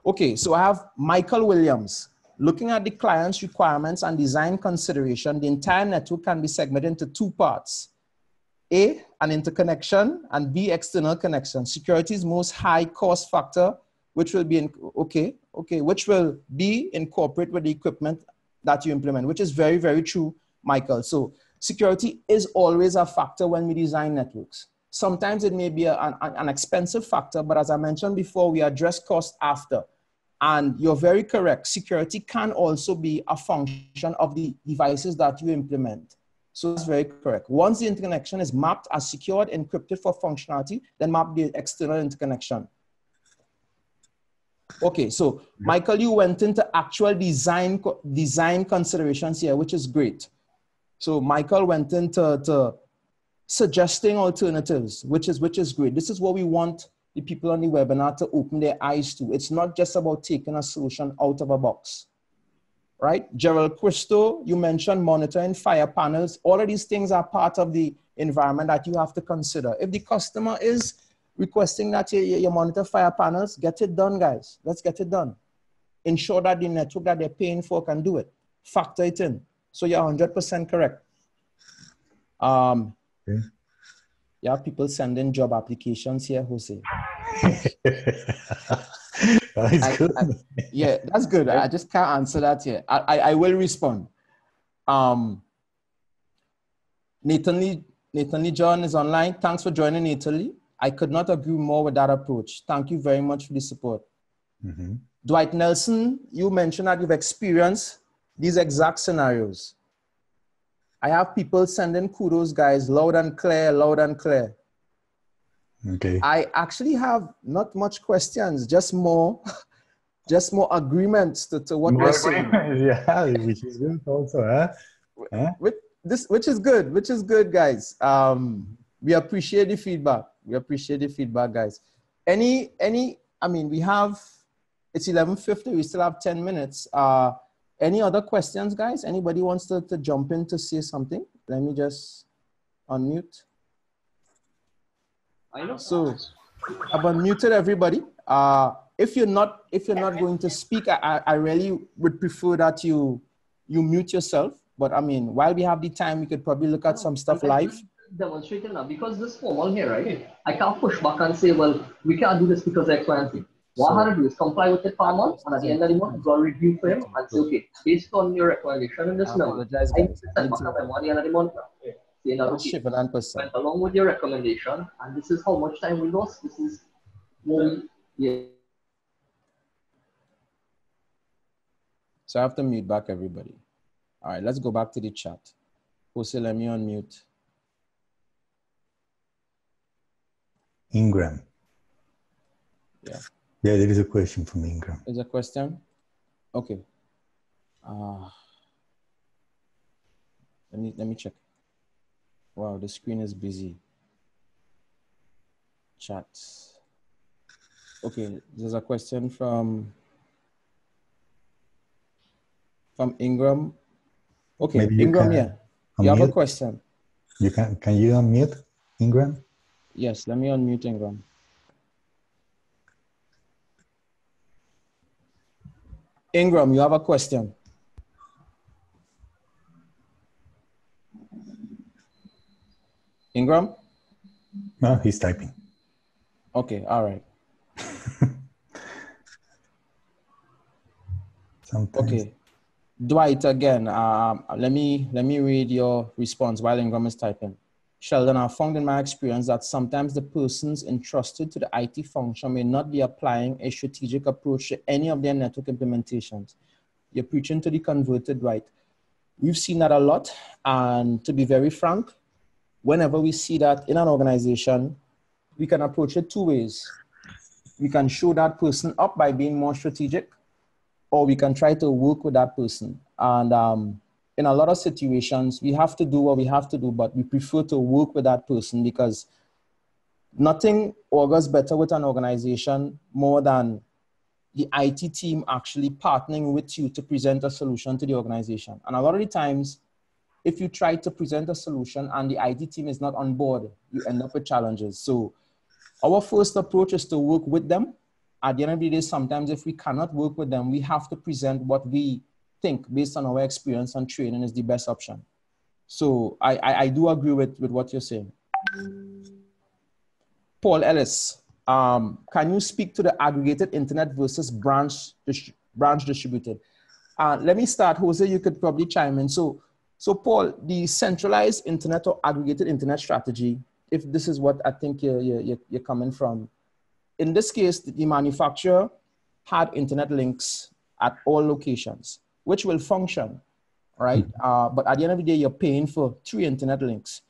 Okay, so I have Michael Williams. Looking at the client's requirements and design consideration, the entire network can be segmented into two parts. A, an interconnection, and B, external connection. Security is most high cost factor, which will be, which will be incorporated with the equipment that you implement, which is very, very true, Michael. So security is always a factor when we design networks. Sometimes it may be an expensive factor, but as I mentioned before, we address cost after. And you're very correct. Security can also be a function of the devices that you implement. So that's very correct. Once the interconnection is mapped as secured, encrypted for functionality, then map the external interconnection. Okay, so Michael, you went into actual design considerations here, which is great. So Michael went into suggesting alternatives, which is great. This is what we want the people on the webinar to open their eyes to. It's not just about taking a solution out of a box, right? Gerald Cristo, you mentioned monitoring fire panels. All of these things are part of the environment that you have to consider. If the customer is requesting that you monitor fire panels, get it done, guys. Let's get it done. Ensure that the network that they're paying for can do it. Factor it in. So you're 100% correct. Okay. Yeah, people sending job applications here, Jose. That's good. Yeah, that's good. I just can't answer that yet. I will respond. Nathan Lee John is online. Thanks for joining, Nathan Lee. I could not agree more with that approach. Thank you very much for the support. Mm-hmm. Dwight Nelson, you mentioned that you've experienced these exact scenarios. I have people sending kudos, guys, loud and clear, loud and clear. Okay. I actually have not much questions, just more agreements to what we're saying. Yeah, which is good also, huh? Which is good, guys. We appreciate the feedback. We appreciate the feedback, guys. I mean, it's 11:50. We still have 10 minutes. Any other questions, guys? Anybody wants to jump in to say something? Let me just unmute. So I've unmuted everybody. If you're not going to speak, I really would prefer that you mute yourself. But I mean, while we have the time, we could probably look at some stuff live. Demonstrating now because this formal here, right? I can't push back and say, well, we can't do this because X, Y, and Z. What I have to do is comply with it for a month, and at the end of the month, go review for him and say, okay, based on your recommendation in this number, I need to send back my money at the end of the month. Went along with your recommendation, and this is how much time we lost. This is what we, So I have to mute back everybody. All right, let's go back to the chat. Jose, let me unmute. Ingram. Yeah. Yeah, there is a question from Ingram. Is a question? Okay. Let me check. Wow, the screen is busy. Chat. Okay, there's a question from Ingram. Okay, Maybe Ingram, yeah. You have a question. Can you unmute Ingram? Yes, let me unmute Ingram. Ingram, you have a question. Ingram? No, he's typing. Okay, all right. Sometimes. Okay. Dwight, again, let me read your response while Ingram is typing. Sheldon, I found in my experience that sometimes the persons entrusted to the IT function may not be applying a strategic approach to any of their network implementations. You're preaching to the converted, right? We've seen that a lot. And to be very frank, whenever we see that in an organization, we can approach it two ways. We can show that person up by being more strategic, or we can try to work with that person. And in a lot of situations, we have to do what we have to do, but we prefer to work with that person because nothing augurs better with an organization more than the IT team actually partnering with you to present a solution to the organization. And a lot of the times, if you try to present a solution and the IT team is not on board, you end up with challenges. So our first approach is to work with them. At the end of the day, sometimes if we cannot work with them, we have to present what we think based on our experience and training is the best option. So I do agree with what you're saying. Paul Ellis, can you speak to the aggregated internet versus branch distributed? Let me start. Jose, you could probably chime in. So Paul, the centralized internet or aggregated internet strategy, if this is what I think you're coming from, in this case, the manufacturer had internet links at all locations, which will function, right? But at the end of the day, you're paying for 3 internet links.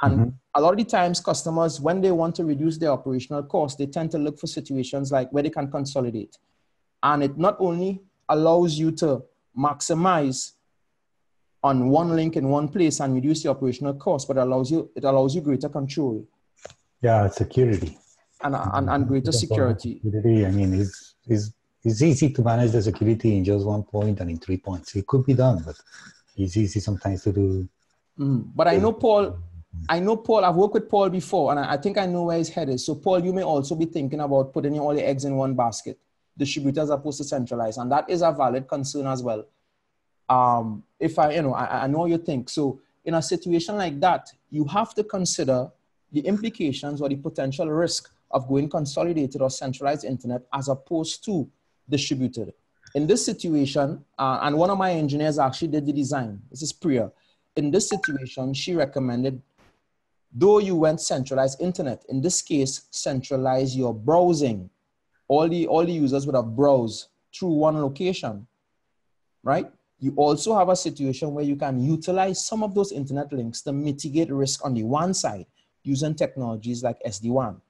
And a lot of the times customers, when they want to reduce their operational costs, they tend to look for situations like where they can consolidate. And it not only allows you to maximize on one link in one place and reduce the operational cost, but it allows you greater control. Yeah, security. And greater security. I mean, it's easy to manage the security in just 1 point and in 3 points. It could be done, but it's easy sometimes to do. But I know Paul, I've worked with Paul before, and I think I know where his head is. So Paul, you may also be thinking about putting all your eggs in one basket, distributors as opposed to centralized. And that is a valid concern as well. If I know you think. So in a situation like that, you have to consider the implications or the potential risk of going consolidated or centralized internet as opposed to distributed. In this situation, and one of my engineers actually did the design, this is Priya. In this situation, she recommended, though you went centralized internet, in this case, centralize your browsing. All the users would have browsed through one location, right? You also have a situation where you can utilize some of those internet links to mitigate risk on the WAN side using technologies like SD-WAN.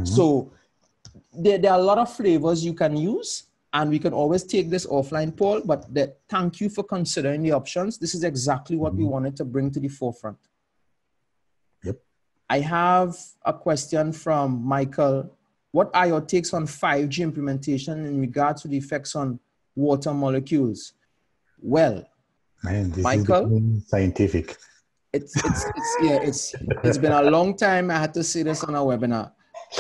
So there are a lot of flavors you can use, and we can always take this offline, Paul, but thank you for considering the options. This is exactly what we wanted to bring to the forefront. Yep. I have a question from Michael. What are your takes on 5G implementation in regards to the effects on water molecules? Well, man, this Michael, is scientific. It's been a long time. I had to say this on a webinar,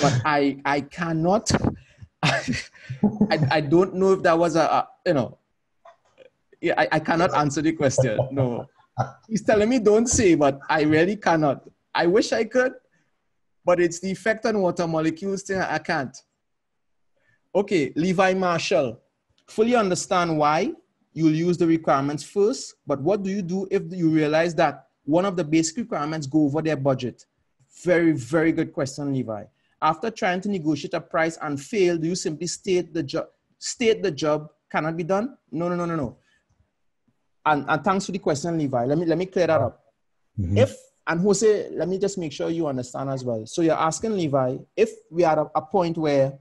but I cannot. I don't know if that was I cannot answer the question. No, he's telling me don't say, but I really cannot. I wish I could, but it's the effect on water molecules thing. I can't. Okay, Levi Marshall, fully understand why you'll use the requirements first, but what do you do if you realize that one of the basic requirements go over their budget? Very, very good question, Levi. After trying to negotiate a price and fail, do you simply state the job cannot be done? No. And thanks for the question, Levi. Let me clear that up. And Jose, let me just make sure you understand as well. So you're asking Levi, if we are at a point where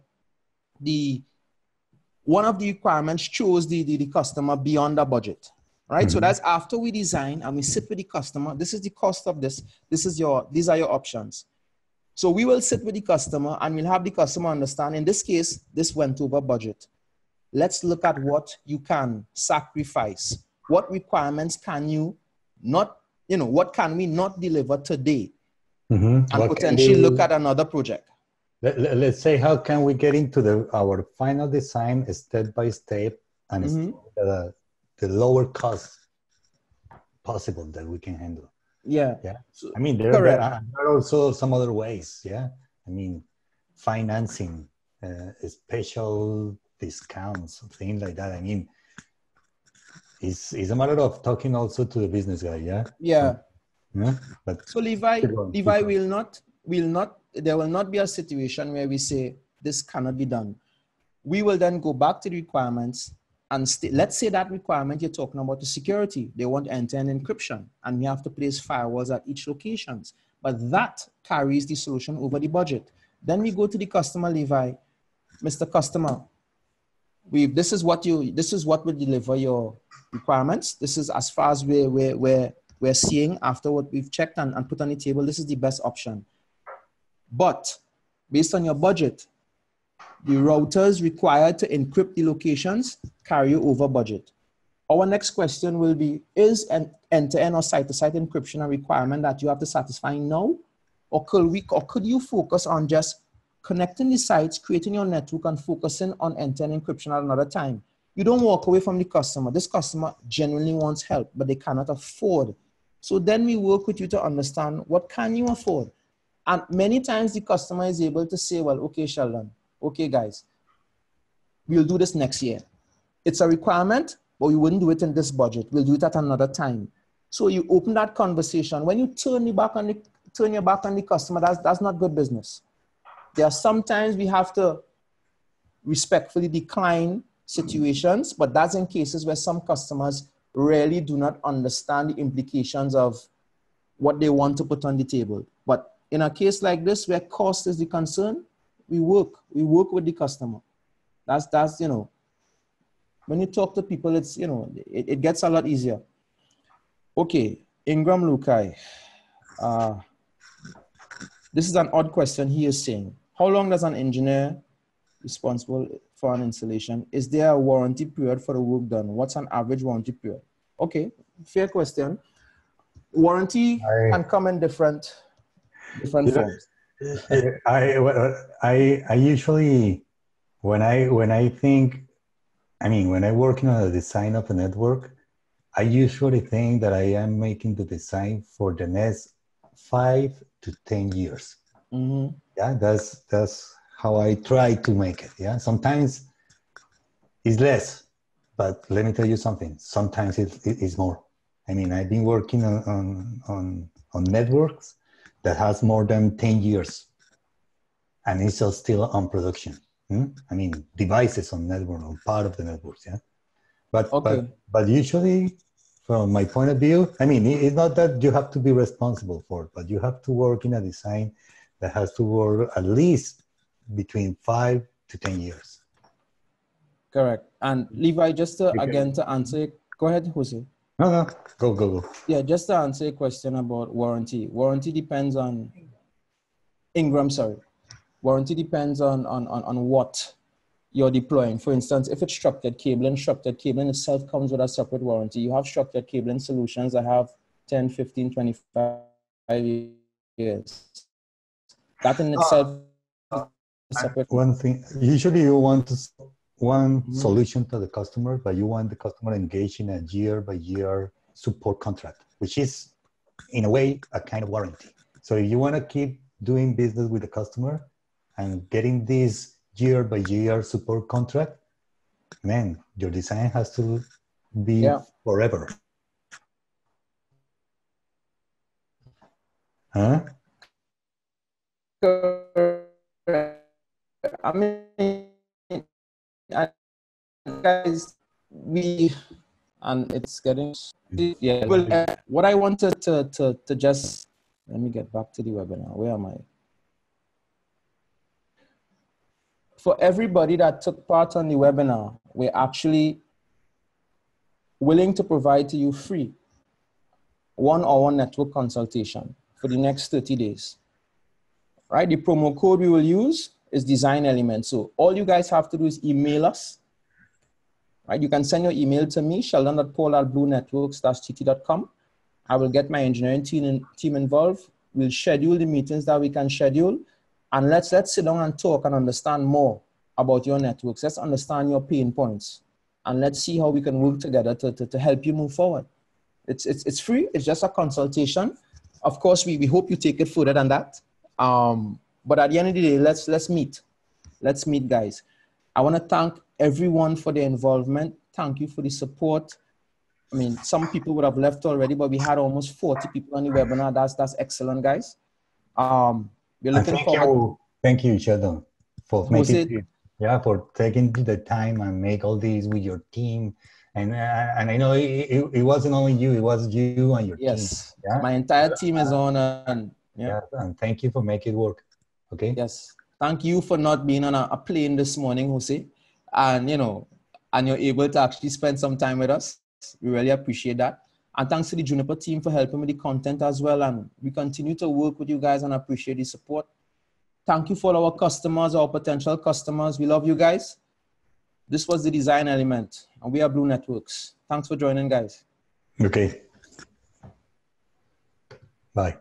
one of the requirements chose the customer beyond the budget, right? So that's after we design and we sit with the customer. This is the cost of this. These are your options. So we will sit with the customer and we'll have the customer understand, in this case, this went over budget. Let's look at what you can sacrifice. What requirements can you not, what can we not deliver today? And potentially look at another project. Let's say, how can we get into our final design step by step and the lower cost possible that we can handle? Yeah. So, I mean, there are also some other ways. Yeah. I mean, financing, special discounts, things like that. I mean, it's a matter of talking also to the business guy. Yeah. Yeah. But so Levi there will not be a situation where we say this cannot be done. We will then go back to the requirements and let's say that requirement you're talking about is security. They want end-to-end encryption and we have to place firewalls at each locations. But that carries the solution over the budget. Then we go to the customer, Levi. Mr. Customer, this is what will deliver your requirements. This is as far as we're seeing after what we've checked and put on the table. This is the best option. But based on your budget, the routers required to encrypt the locations carry you over budget. Our next question will be, is an end-to-end or site-to-site encryption a requirement that you have to satisfy now? Or could you focus on just connecting the sites, creating your network, and focusing on end-to-end encryption at another time? You don't walk away from the customer. This customer genuinely wants help, but they cannot afford. So then we work with you to understand what can you afford. And many times the customer is able to say, well, okay, Sheldon, okay, guys, we'll do this next year. It's a requirement, but we wouldn't do it in this budget. We'll do it at another time. So you open that conversation. When you turn your back on the customer, that's not good business. There are sometimes we have to respectfully decline situations, but that's in cases where some customers really do not understand the implications of what they want to put on the table. But in a case like this, where cost is the concern, we work with the customer. That's you know, when you talk to people, it's, you know, it gets a lot easier. Okay, Ingram Lukai. This is an odd question. He is saying, how long does an engineer responsible for an installation, is there a warranty period for the work done? What's an average warranty period? Okay, fair question. Warranty can come in different forms. I usually, when I work in a design of a network, I usually think that I am making the design for the next 5 to 10 years. Mm-hmm. Yeah, that's how I try to make it. Yeah, sometimes it's less, but let me tell you something. Sometimes it's more. I mean, I've been working on networks that has more than 10 years, and it's still on production. I mean, devices on network, on part of the networks. Yeah, but usually, from my point of view, I mean, it's not that you have to be responsible for it, but you have to work in a design that has to work at least between 5 to 10 years. Correct. And Levi, just to, again, to answer, go ahead, Jose. No, go. Yeah, just to answer a question about warranty. Warranty depends on, Ingram, sorry. Warranty depends on what you're deploying. For instance, if it's structured cabling itself comes with a separate warranty. You have structured cabling solutions that have 10, 15, 25 years. That in itself is separate. One thing, usually you want one solution to the customer, but you want the customer engaged in a year-by-year support contract, which is, in a way, a kind of warranty. So if you want to keep doing business with the customer and getting this year-by-year support contract, man, your design has to be forever. Huh? I mean, guys, and it's getting, yeah. Well, what I wanted to just, let me get back to the webinar. Where am I? For everybody that took part on the webinar, we're actually willing to provide to you free 1-hour network consultation for the next 30 days. Right? The promo code we will use is design element. So all you guys have to do is email us. Right? You can send your email to me, sheldon.paul@bluenetworks-tt.com. I will get my engineering team involved. We'll schedule the meetings that we can schedule. And let's sit down and talk and understand more about your networks. Let's understand your pain points. And let's see how we can work together to help you move forward. It's free. It's just a consultation. Of course, we hope you take it further than that. But at the end of the day, let's meet. Let's meet, guys. I want to thank everyone for their involvement. Thank you for the support. I mean, some people would have left already, but we had almost 40 people on the webinar. That's excellent, guys. We're looking forward. Thank you, Sheldon, for taking the time and make all these with your team. And I know it wasn't only you; it was you and your team. Yes, my entire team is on. And thank you for making it work. Okay. Yes, thank you for not being on a plane this morning, Jose, and and you're able to actually spend some time with us. We really appreciate that. And thanks to the Juniper team for helping with the content as well. And we continue to work with you guys and appreciate the support. Thank you for our customers, our potential customers. We love you guys. This was the design element, and we are Blue Networks. Thanks for joining, guys. Okay. Bye.